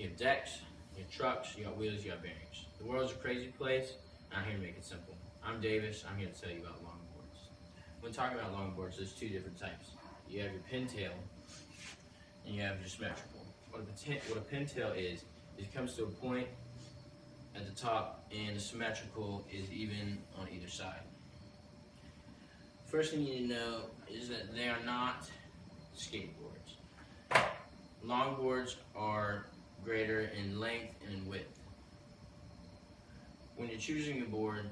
You have decks, you have trucks, you got wheels, you got bearings. The world's a crazy place, and I'm here to make it simple. I'm Davis, I'm here to tell you about longboards. When talking about longboards, there's two different types. You have your pintail, and you have your symmetrical. What a pintail is it comes to a point at the top, and the symmetrical is even on either side. First thing you need to know is that they are not skateboards. Longboards are greater in length and in width. When you're choosing a board,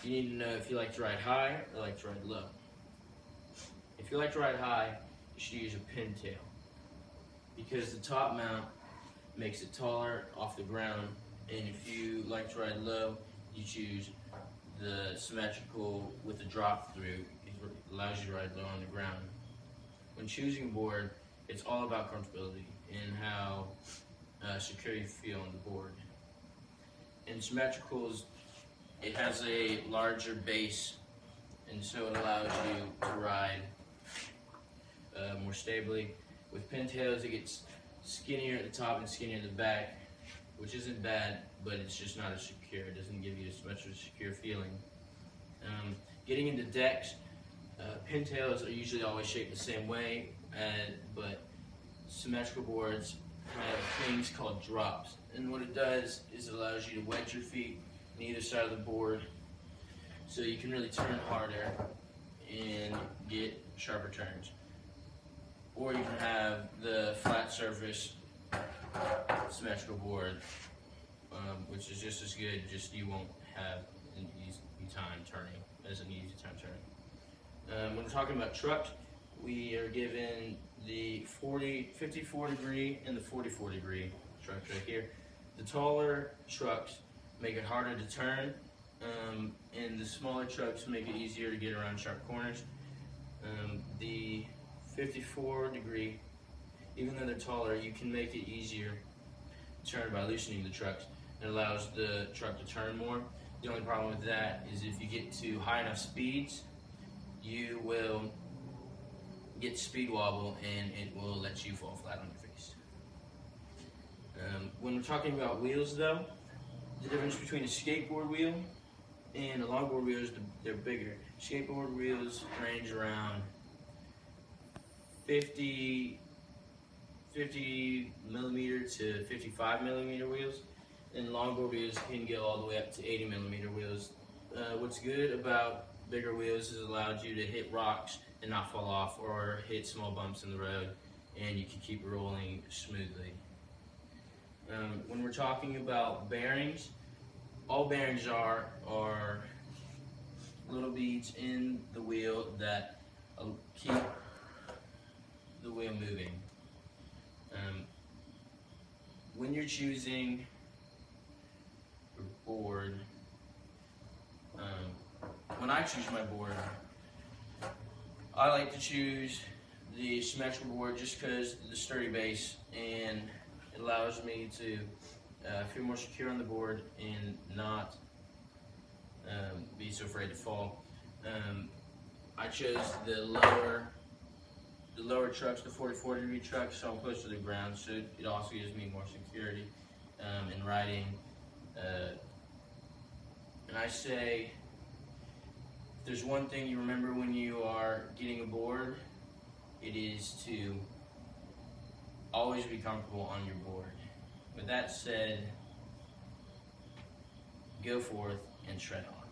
you need to know if you like to ride high or like to ride low. If you like to ride high, you should use a pintail, because the top mount makes it taller off the ground, and if you like to ride low, you choose the symmetrical with the drop through. It allows you to ride low on the ground. When choosing a board, it's all about comfortability and how secure you feel on the board. In symmetricals, it has a larger base, and so it allows you to ride more stably. With pintails, it gets skinnier at the top and skinnier at the back, which isn't bad, but it's just not as secure. It doesn't give you as much of a secure feeling. Getting into decks, pintails are usually always shaped the same way, but symmetrical boards have things called drops. And what it does is it allows you to wedge your feet on either side of the board, so you can really turn harder and get sharper turns. Or you can have the flat surface symmetrical board, which is just as good, just you won't have an easy time turning. When we're talking about trucks, we are given the 54 degree and the 44 degree trucks right here. The taller trucks make it harder to turn, and the smaller trucks make it easier to get around sharp corners. The 54 degree, even though they're taller, you can make it easier to turn by loosening the trucks. It allows the truck to turn more. The only problem with that is if you get to high enough speeds, you will get speed wobble and it will let you fall flat on your face. When we're talking about wheels though, the difference between a skateboard wheel and a longboard wheel is they're bigger. Skateboard wheels range around 50 millimeter to 55 millimeter wheels, and longboard wheels can go all the way up to 80 millimeter wheels. What's good about bigger wheels is it allows you to hit rocks and not fall off, or hit small bumps in the road, and you can keep rolling smoothly. When we're talking about bearings, all bearings are little beads in the wheel that keep the wheel moving. When you're choosing your board, when I choose my board, I like to choose the symmetrical board just because the sturdy base, and it allows me to feel more secure on the board and not be so afraid to fall. I chose the lower trucks, the 44 degree trucks, so I'm close to the ground, so it also gives me more security in riding. And I say, if there's one thing you remember when you are getting a board, it is to always be comfortable on your board. With that said, go forth and shred on.